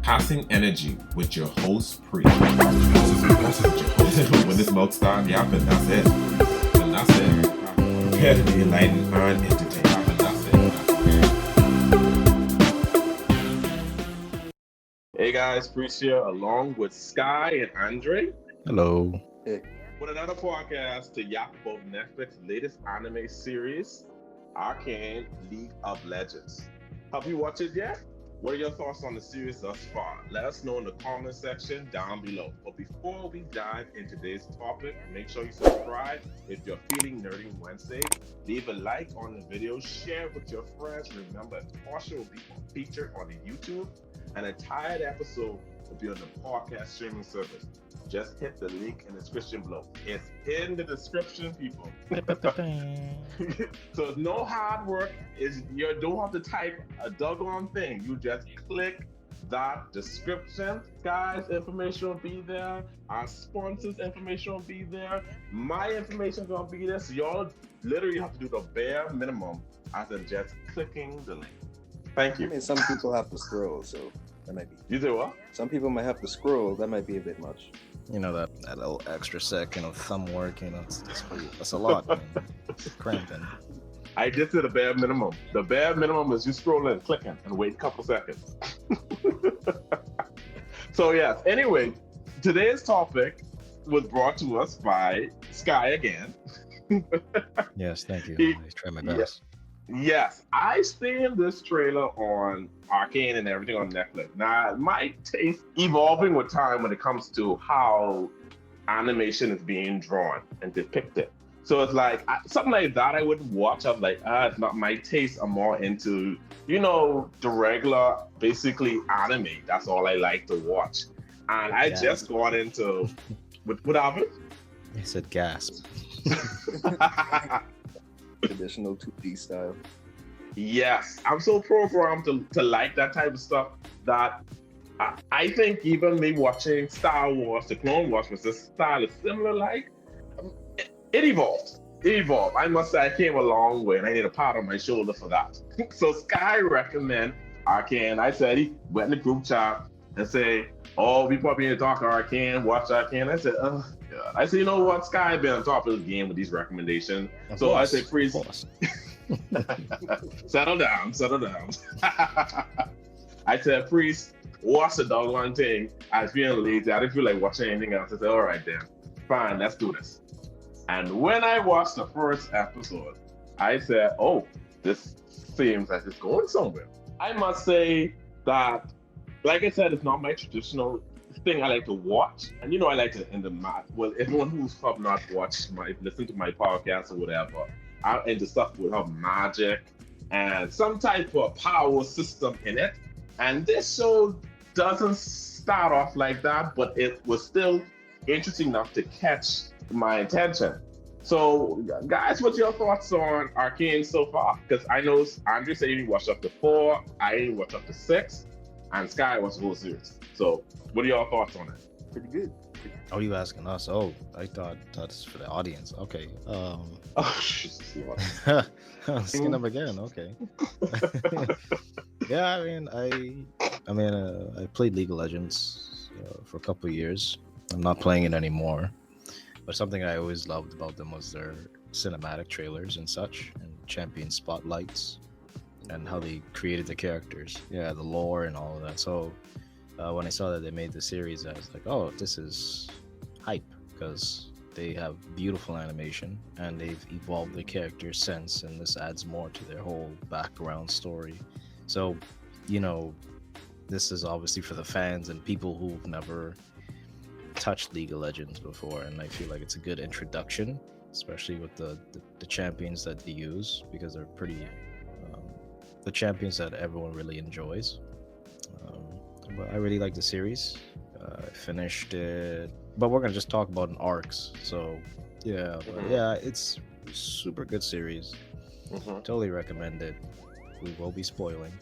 Passing energy with your host, Priest. When this milk starts yapping, that's it. And that's it. Prepare to be enlightened and entertained. And that's it. Hey guys, Priest here, along with Sky and Andre. Hello. Hey. With another podcast to yap about Netflix's latest anime series, Arcane League of Legends. Have you watched it yet? What are your thoughts on the series thus far? Let us know in the comment section down below. But before we dive into today's topic, make sure you subscribe if you're feeling Nerding Wednesday. Leave a like on the video, share it with your friends. Remember, a portion will be featured on the YouTube, and a entire episode will be on the podcast streaming service. Just hit the link in the description below. It's in the description, people. So it's no hard work. You don't have to type a doggone thing. You just click that description. Guys, information will be there. Our sponsors' information will be there. My information will be there. So y'all literally have to do the bare minimum as in just clicking the link. Thank you. I mean, some people have to scroll, so that might be. You do what? Some people might have to scroll. That might be a bit much. You know, that little extra second of thumb work, that's a lot, man. Cramping. I just did a bare minimum. The bare minimum is you scrolling, clicking, and wait a couple seconds. So yes, anyway, today's topic was brought to us by Sky again. Yes, thank you. I try my best. Yes, I seen this trailer on Arcane and everything on Netflix. Now, my taste evolving with time when it comes to how animation is being drawn and depicted. So it's like something like that I wouldn't watch. I'm like, it's not my taste. I'm more into, the regular, basically anime. That's all I like to watch. And I just got into what happened? I said gasp. Traditional 2D style. Yes, I'm so programmed to like that type of stuff that I think even me watching Star Wars, the Clone Wars, was this style is similar. Like it evolved. It evolved. I must say I came a long way, and I need a pat on my shoulder for that. So Sky recommend Arcane. I said he went in the group chat and say, "Oh, we probably need to talk Arcane, watch Arcane." I said, "Oh." I said, you know what, Sky been on top of the game with these recommendations. So I said, Priest, settle down. I said, Priest, watch the doggone thing. I was feeling lazy. I didn't feel like watching anything else. I said, all right then, fine, let's do this. And when I watched the first episode, I said, oh, this seems like it's going somewhere. I must say that, like I said, it's not my traditional thing I like to watch, and I like to everyone who's probably not listen to my podcast or whatever, I'm into stuff with have magic and some type of power system in it, and this show doesn't start off like that, but it was still interesting enough to catch my attention. So guys, what's your thoughts on Arcane so far? Because I know Andre said you watched up to 4, I watched up to 6, and Sky watched the whole series. So what are your thoughts on it? Pretty good. Oh, you asking us? Oh, I thought that's for the audience. Okay. Skin up again. Okay. Yeah, I played League of Legends for a couple of years. I'm not playing it anymore. But something I always loved about them was their cinematic trailers and such, and champion spotlights, and how they created the characters. Yeah, the lore and all of that. So when I saw that they made the series, I was like, oh, this is hype, because they have beautiful animation and they've evolved the characters since, and this adds more to their whole background story. So, this is obviously for the fans and people who've never touched League of Legends before, and I feel like it's a good introduction, especially with the champions that they use, because they're pretty the champions that everyone really enjoys. But I really like the series. I finished it, but we're gonna just talk about in arcs. So it's super good series. Totally recommend it. We will be spoiling.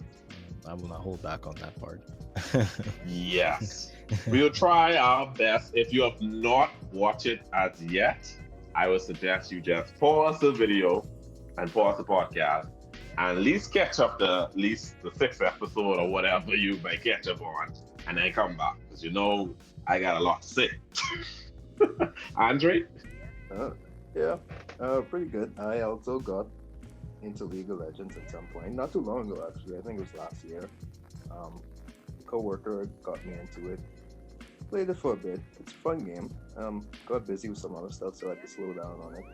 I will not hold back on that part. Yes, we'll try our best. If you have not watched it as yet, I would suggest you just pause the video and pause the podcast and at least catch up the 6th episode or whatever you may catch up on, and then come back because I got a lot to say. Andre? Yeah, pretty good. I also got into League of Legends at some point, not too long ago actually. I think it was last year. A coworker got me into it. Played it for a bit. It's a fun game. Got busy with some other stuff, so I had to slow down on it.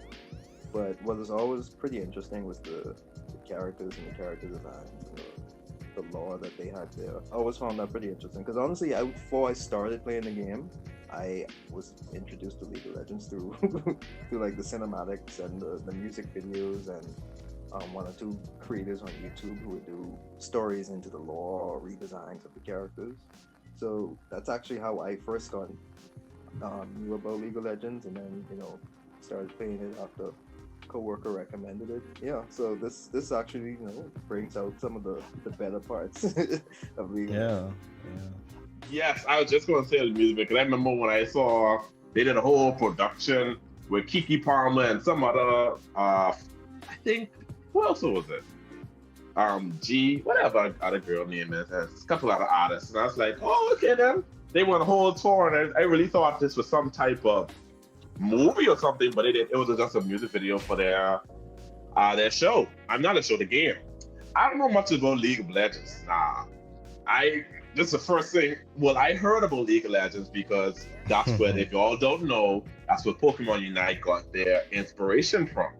But what was always pretty interesting was the characters and the character designs and the lore that they had there. I always found that pretty interesting because honestly, before I started playing the game, I was introduced to League of Legends through through like the cinematics and the music videos and one or two creators on YouTube who would do stories into the lore or redesigns of the characters. So that's actually how I first got knew about League of Legends, and then started playing it after a coworker recommended it. Yeah, so this actually brings out some of the better parts of League of Legends. Yes, I was just going to say the music because I remember when I saw they did a whole production with Kiki Palmer and some other, I think, who else was it? G, whatever other girl name is, there's a couple other artists. And I was like, oh, okay then. They went a whole tour and I really thought this was some type of movie or something, but it was just a music video for their show. I'm not a show, the game. I don't know much about League of Legends. This is the first thing. Well, I heard about League of Legends because that's where, if y'all don't know, that's where Pokemon Unite got their inspiration from.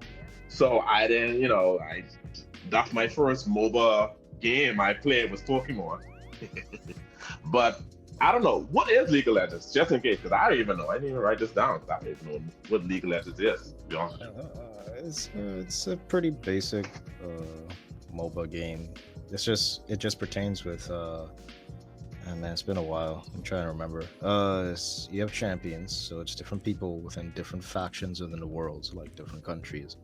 So I didn't, that's my first MOBA game I played was Pokemon. But I don't know, what is League of Legends? Just in case, because I don't even know. I didn't even write this down. I don't even know what League of Legends is, to be honest. It's a pretty basic MOBA game. It just pertains with man, it's been a while. I'm trying to remember. You have champions, so it's different people within different factions within the world, so like different countries.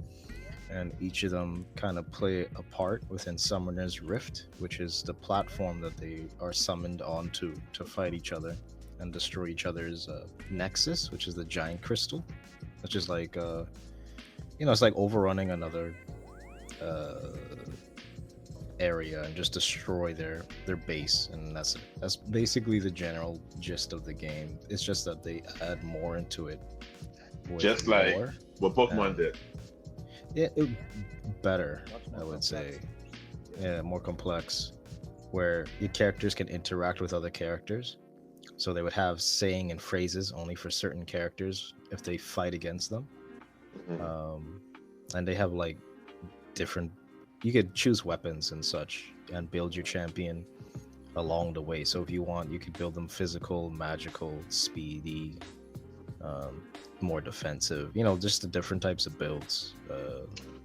And each of them kind of play a part within Summoner's Rift, which is the platform that they are summoned onto to fight each other and destroy each other's nexus, which is the giant crystal, which is like, it's like overrunning another area and just destroy their base, and that's it. That's basically the general gist of the game. It's just that they add more into it. Just like what Pokemon did. Yeah, better, I would say. Yeah, more complex, where your characters can interact with other characters. So they would have saying and phrases only for certain characters if they fight against them. And they have like different, you could choose weapons and such and build your champion along the way. So if you want, you could build them physical, magical, speedy, more defensive, just the different types of builds.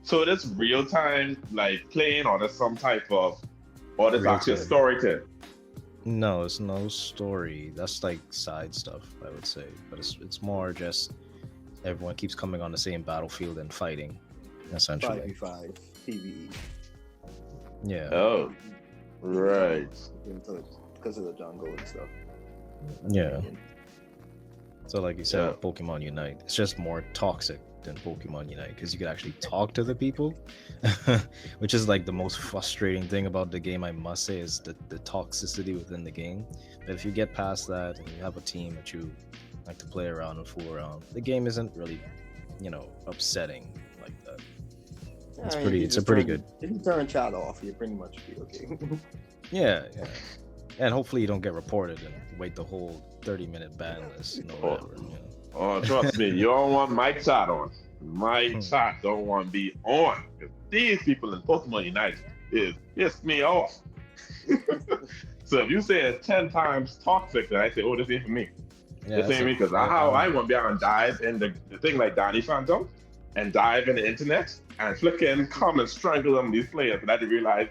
So it is real time, like playing, or there's some type of, or there's actually a story to it? No, it's no story. That's like side stuff, I would say. But it's more just everyone keeps coming on the same battlefield and fighting, essentially. 5v5 PvE. Yeah. Oh, right. Because of the jungle and stuff. Yeah. So like you said, Pokemon Unite, it's just more toxic than Pokemon Unite because you could actually talk to the people, which is like the most frustrating thing about the game, I must say, is the toxicity within the game. But if you get past that and you have a team that you like to play around and fool around, the game isn't really, upsetting like that. It's pretty good. If you turn chat off, you pretty much be okay. Yeah. And hopefully you don't get reported and wait the whole 30-minute ban list. Oh, trust me, you don't want my chat on. My chat don't want to be on. Because these people in Pokemon Unite piss me off. So if you say it's 10 times toxic, then I say, oh, this ain't for me. Yeah, this ain't me, because I want to be able to dive in the thing like Danny Phantom and dive in the internet and flicking, come and strangle them, these players. And I didn't realize,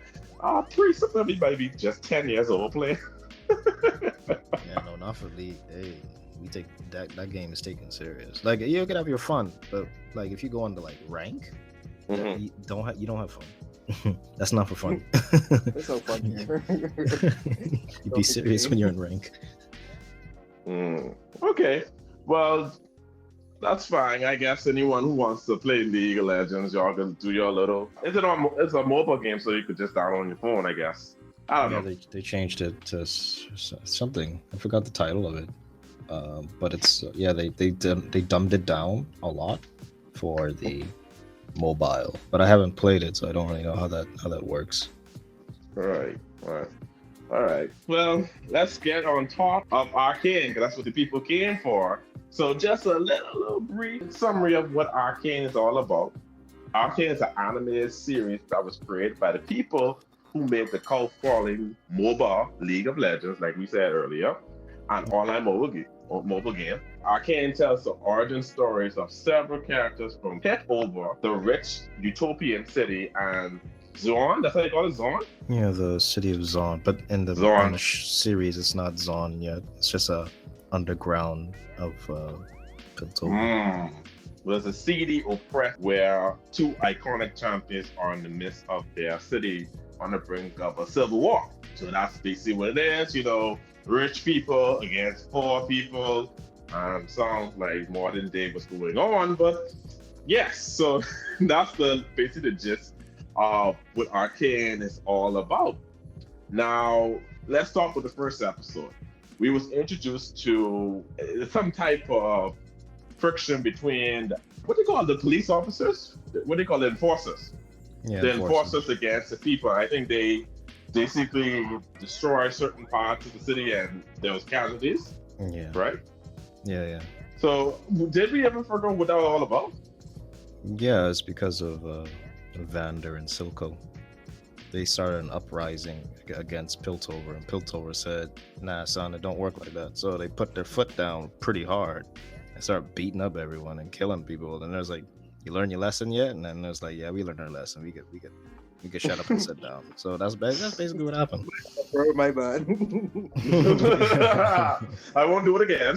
pretty some of me might be just 10 years old playing. Yeah, no, not for League. Hey, we take that game is taken serious. Like, you can have your fun, but like if you go on to like rank, you don't have fun. That's not for fun. It's so fun here. You be serious when you're in rank. Okay, well, that's fine. I guess anyone who wants to play League of Legends, y'all can do your little. It's a MOBA game, so you could just download on your phone, I guess. I don't Yeah, know. they changed it to something. I forgot the title of it. But it's yeah, they dumbed it down a lot for the mobile. But I haven't played it, so I don't really know how that works. Right, right. All right. Well, let's get on top of Arcane, because that's what the people came for. So, just a little brief summary of what Arcane is all about. Arcane is an animated series that was created by the people who made the cult-following MOBA League of Legends, like we said earlier, an online mobile game. Arcane tells the origin stories of several characters from Piltover, the rich utopian city, and Zaun. That's how you call it, Zaun? Yeah, the city of Zaun, but in the Zaun. series, it's not Zaun yet. It's just a underground of Piltover. Well, it's a seedy oppressed where two iconic champions are in the midst of their city on the brink of a civil war. So that's basically what it is, rich people against poor people. Sounds like modern day what's going on, but yes, so that's basically the gist of what Arcane is all about. Now, let's start with the first episode. We was introduced to some type of friction between what they call the police officers, what they call the enforcers. Yeah, The enforcers against the people. I think they basically destroy certain parts of the city and there was casualties. Yeah. Right? Yeah. So did we ever forget what that was all about? Yeah, it's because of Vander and Silco. They started an uprising against Piltover, and Piltover said, "Nah, son, it don't work like that." So they put their foot down pretty hard and started beating up everyone and killing people. And there's like, "You learned your lesson yet?" And then there's like, "Yeah, we learned our lesson. We get shut up and sit down." So that's basically what happened. My bad. I won't do it again.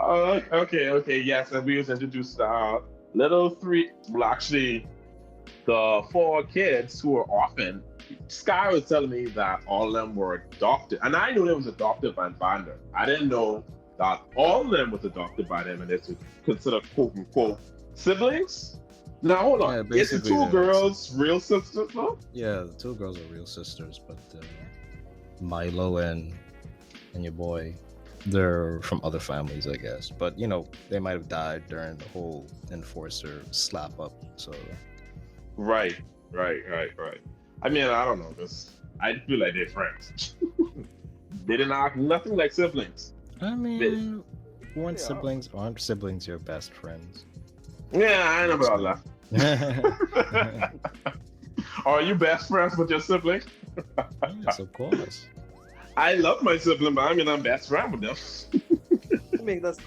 Okay, yes, and we was introduced little three, well, actually, the four kids who were orphaned. Sky was telling me that all of them were adopted, and I knew they was adopted by Vander. I didn't know that all of them was adopted by them, and it's considered quote unquote siblings. Now hold on, Yeah, is the two girls real sisters though? Yeah, the two girls are real sisters, but Milo and your boy, they're from other families, I guess. But they might have died during the whole enforcer slap up. So Right. I mean, I don't know, because I feel like they're friends. They didn't act nothing like siblings. I mean, aren't siblings your best friends? Yeah, I know about that. Are you best friends with your sibling? Yes, of course. I love my sibling, but I mean, I'm best friend with them. I think that's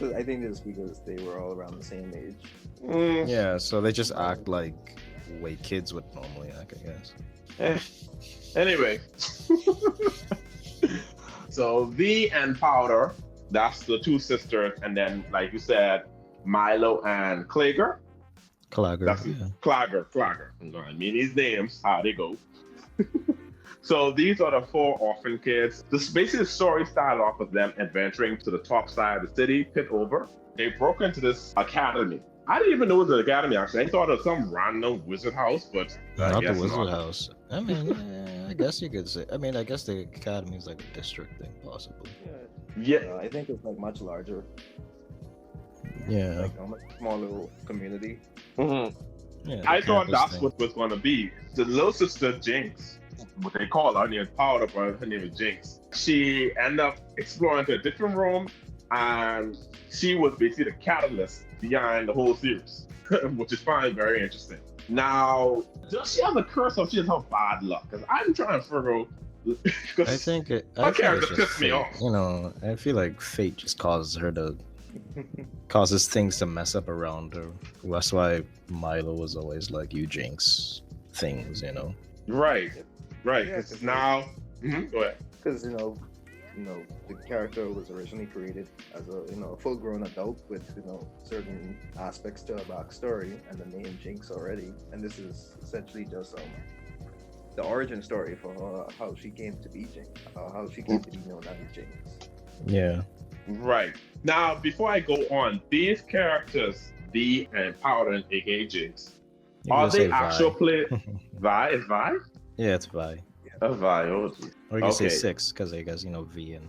because they were all around the same age. Yeah, so they just act like the way kids would normally act, I guess. Anyway. So V and Powder, that's the two sisters, and then, like you said, Milo and Clagger. That's Clagger. I mean, these names, how they go. So these are the four orphan kids. This basically the story started off with them adventuring to the top side of the city, Piltover. They broke into this academy. I didn't even know it was an academy, actually. I thought it was some random wizard house, but not the wizard house. I mean, I guess you could say. I mean, I guess the academy is like a district thing, possibly. Yeah. I think it's like much larger. Yeah. Like a much smaller community. Mm-hmm. Yeah, I thought that's what was going to be. The little sister Jinx, what they call her name is Powder, but her name is Jinx. She ended up exploring to a different room, and she was basically the catalyst behind the whole series, which is fine, very interesting. Now, does she have a curse or she has her bad luck? Because I'm trying to figure out. I think her character it's just pissed me fate. off. I feel like fate just causes things to mess up around her. That's why Milo was always like, "You jinx things," Right. Yeah, Now, go ahead. Because the character was originally created as a full-grown adult with certain aspects to a backstory and the name Jinx already, and this is essentially just the origin story for how she came to be Jinx, how she came to be known as Jinx. Yeah. Right. Now, before I go on, these characters, V and Powder and aka Jinx, are they actual play? Vi is Vi? Yeah, it's Vi. A Vi. Oh, geez. Or you can say Okay. 6 because I guess V and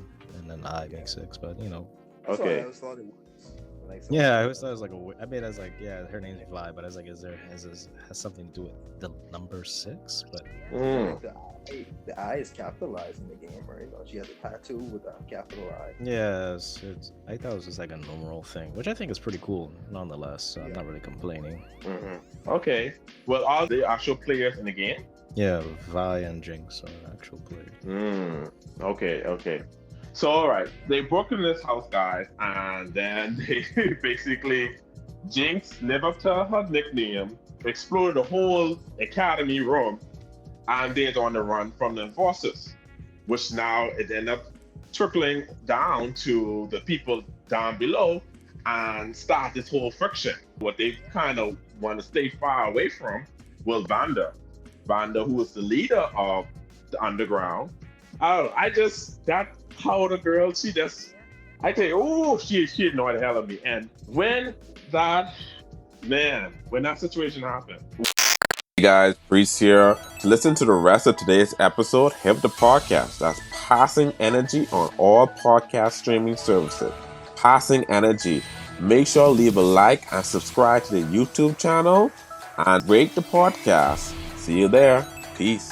then I make 6. But That's what I Okay. always thought it was. When I saw yeah, I it. always thought it was like I mean, I was like, yeah, her name's Vi, but I was like, has something to do with the number 6? But Mm. The I is capitalized in the game, right? She has a tattoo with a capital I. yeah, I thought it was just like a numeral thing, which I think is pretty cool, nonetheless. So I'm not really complaining. Okay. Well, are the actual players in the game? Yeah, Vi and Jinx are actual players. Okay. So, all right, they broke into this house, guys, and then they basically Jinx lived up to her nickname, explored the whole academy room, and they're on the run from the enforcers, which now it ended up trickling down to the people down below and start this whole friction. What they kind of want to stay far away from was Vanda, who was the leader of the underground. That powder girl, I tell you, oh, she annoyed the hell out of me. And when that situation happened. Hey guys, Priest here. To listen to the rest of today's episode, hit the podcast. That's Passing Energy on all podcast streaming services. Passing Energy. Make sure to leave a like and subscribe to the YouTube channel and rate the podcast. See you there. Peace.